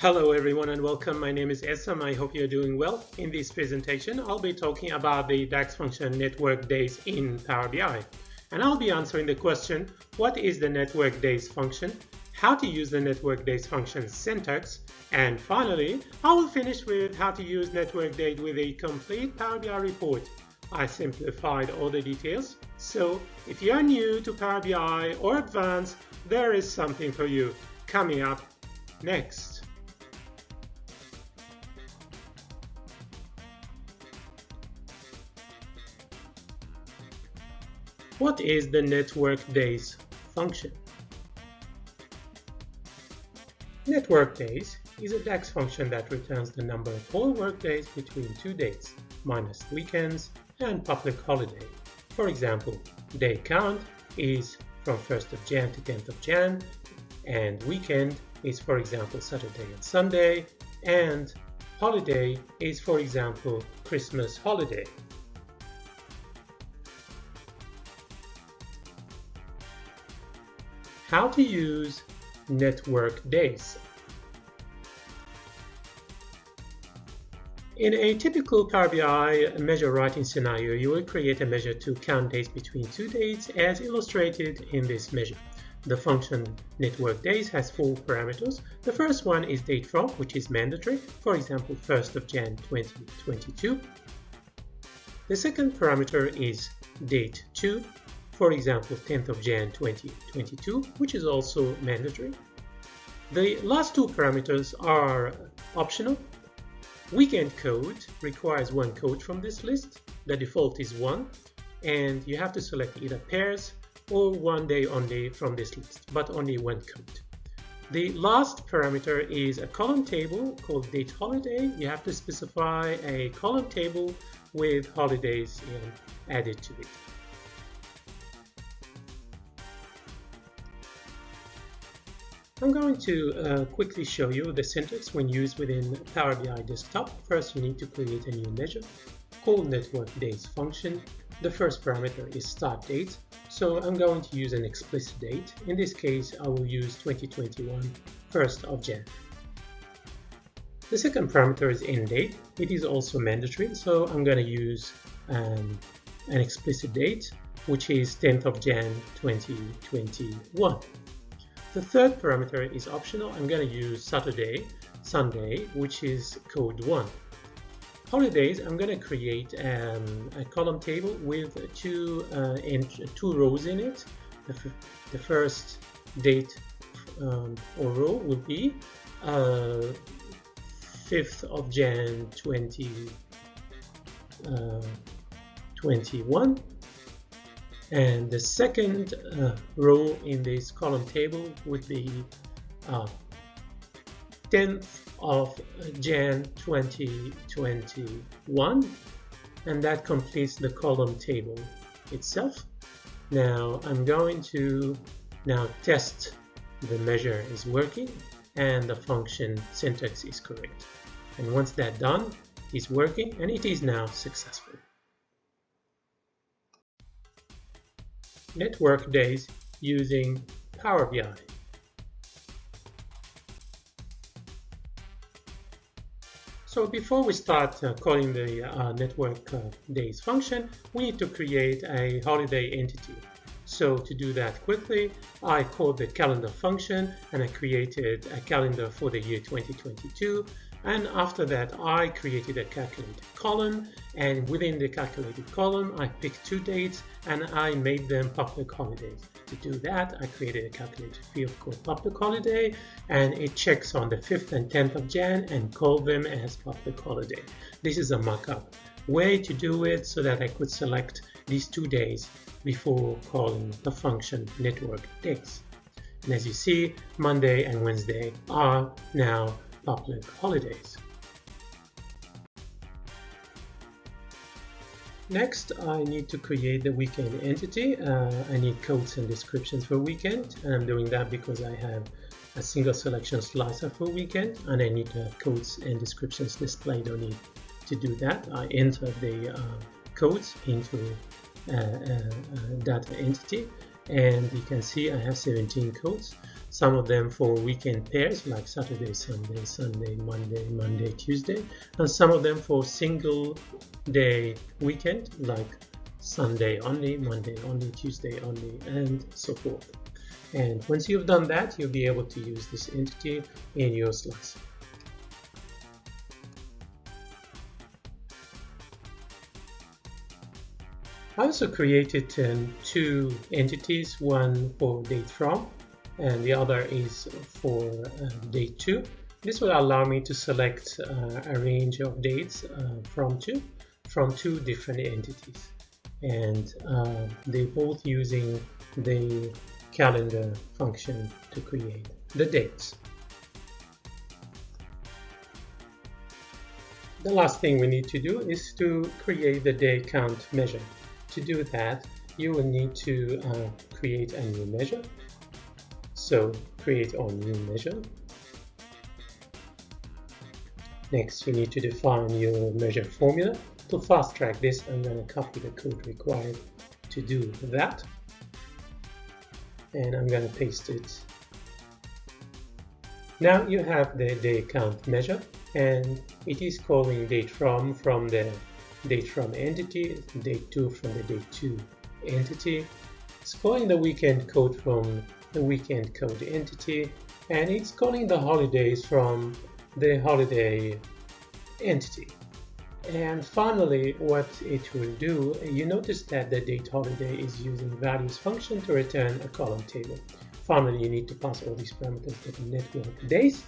Hello everyone and welcome. My name is Essam. I hope you're doing well. In this presentation, I'll be talking about the DAX function network days in Power BI. And I'll be answering the question, what is the network days function? How to use the network days function syntax. And finally, I will finish with how to use network date with a complete Power BI report. I simplified all the details. So if you're new to Power BI or advanced, there is something for you coming up next. What is the network days function? Network days is a DAX function that returns the number of whole workdays between two dates, minus weekends and public holiday. For example, day count is from 1st of Jan to 10th of Jan, and weekend is, for example, Saturday and Sunday, and holiday is, for example, Christmas holiday. How to use network days. In a typical Power BI measure writing scenario, you will create a measure to count days between two dates as illustrated in this measure. The function network days has four parameters. The first one is date from, which is mandatory, for example, 1st of Jan 2022. The second parameter is date to, for example, 10th of Jan 2022, which is also mandatory. The last two parameters are optional. Weekend code requires one code from this list. The default is 1, and you have to select either pairs or one day only from this list, but only one code. The last parameter is a column table called date holiday. You have to specify a column table with holidays added to it. I'm going to quickly show you the syntax when used within Power BI desktop. First, you need to create a new measure called network days function. The first parameter is start date, so I'm going to use an explicit date. In this case, I will use 2021, 1st of Jan. The second parameter is end date. It is also mandatory, so I'm going to use an explicit date, which is 10th of Jan 2021. The third parameter is optional. I'm going to use Saturday, Sunday, which is code 1. Holidays, I'm going to create a column table with two rows in it. The first date or row will be 5th of Jan 2021. And the second row in this column table would be 10th of Jan 2021, and that completes the column table itself. Now I'm going to test the measure is working and the function syntax is correct. And once that's done, it's working and it is now successful. Network days using Power BI. So before we start calling the network days function, we need to create a holiday entity. So to do that quickly, I called the calendar function and I created a calendar for the year 2022. And after that, I created a calculated column, and within the calculated column, I picked two dates and I made them public holidays. To do that, I created a calculated field called public holiday, and it checks on the 5th and 10th of Jan and called them as public holiday. This is a mock-up way to do it so that I could select these 2 days before calling the function network days. And as you see, Monday and Wednesday are now public holidays. Next, I need to create the weekend entity. I need codes and descriptions for weekend, and I'm doing that because I have a single selection slicer for weekend, and I need codes and descriptions displayed on it. To do that, I enter the codes into data entity, and you can see I have 17 codes. some of them for weekend pairs like Saturday, Sunday, Sunday, Monday, Monday, Tuesday, and some of them for single day weekend like Sunday only, Monday only, Tuesday only, and so forth. And once you've done that, you'll be able to use this entity in your slice. I also created two entities, one for date from and the other is for date to. This will allow me to select a range of dates from two different entities, and they're both using the calendar function to create the dates. The last thing we need to do is to create the day count measure. To do that, you will need to create a new measure. So create a new measure. Next, you need to define your measure formula. To fast track this, I'm going to copy the code required to do that. And I'm going to paste it. Now you have the day count measure, and it is calling date from the date from entity, date to from the date to entity. It's calling the weekend code from the weekend code entity, and it's calling the holidays from the holiday entity. And finally, what it will do, you notice that the date holiday is using values function to return a column table. Finally, you need to pass all these parameters to the network days,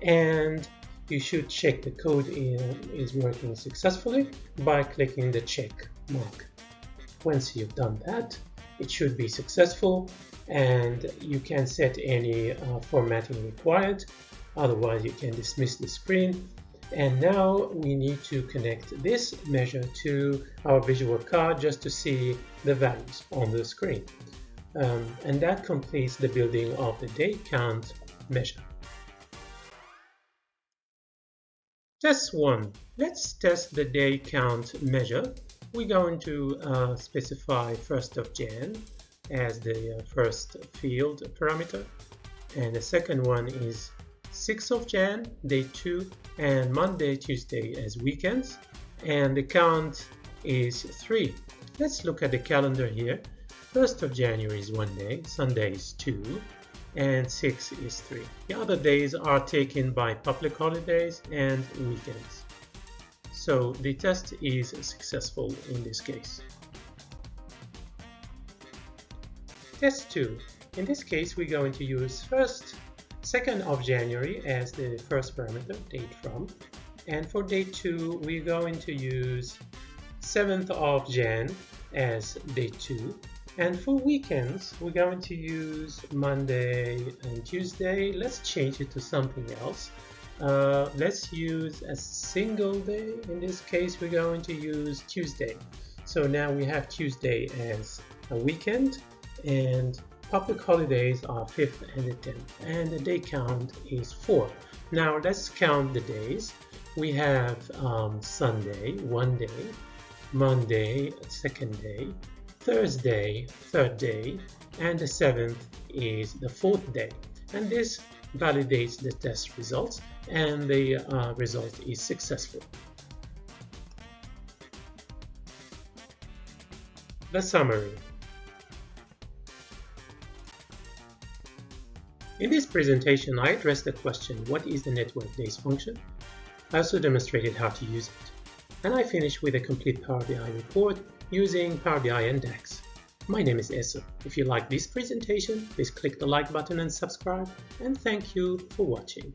and you should check the code is working successfully by clicking the check mark. Once you've done that, it should be successful, and you can set any formatting required. Otherwise, you can dismiss the screen. And now we need to connect this measure to our visual card just to see the values on the screen. And that completes the building of the day count measure. Test 1. Let's test the day count measure. We're going to specify 1st of Jan as the first field parameter, and the second one is 6th of Jan, day 2, and Monday, Tuesday as weekends, and the count is 3. Let's look at the calendar here. 1st of January is 1 day, Sunday is 2, and 6 is 3. The other days are taken by public holidays and weekends. So the test is successful in this case. Test 2. In this case, we're going to use 2nd of January as the first parameter, date from. And for date 2, we're going to use 7th of Jan as date 2. And for weekends, we're going to use Monday and Tuesday. Let's change it to something else. Let's use a single day. In this case, we're going to use Tuesday. So now we have Tuesday as a weekend, and public holidays are 5th and the 10th, and the day count is 4. Now let's count the days. We have Sunday, 1 day, Monday, 2nd day, Thursday, 3rd day, and the 7th is the 4th day. And this validates the test results, and the result is successful. The summary. In this presentation, I addressed the question, what is the network days function? I also demonstrated how to use it. And I finished with a complete Power BI report using Power BI and DAX. My name is Esa. If you like this presentation, please click the like button and subscribe, and thank you for watching.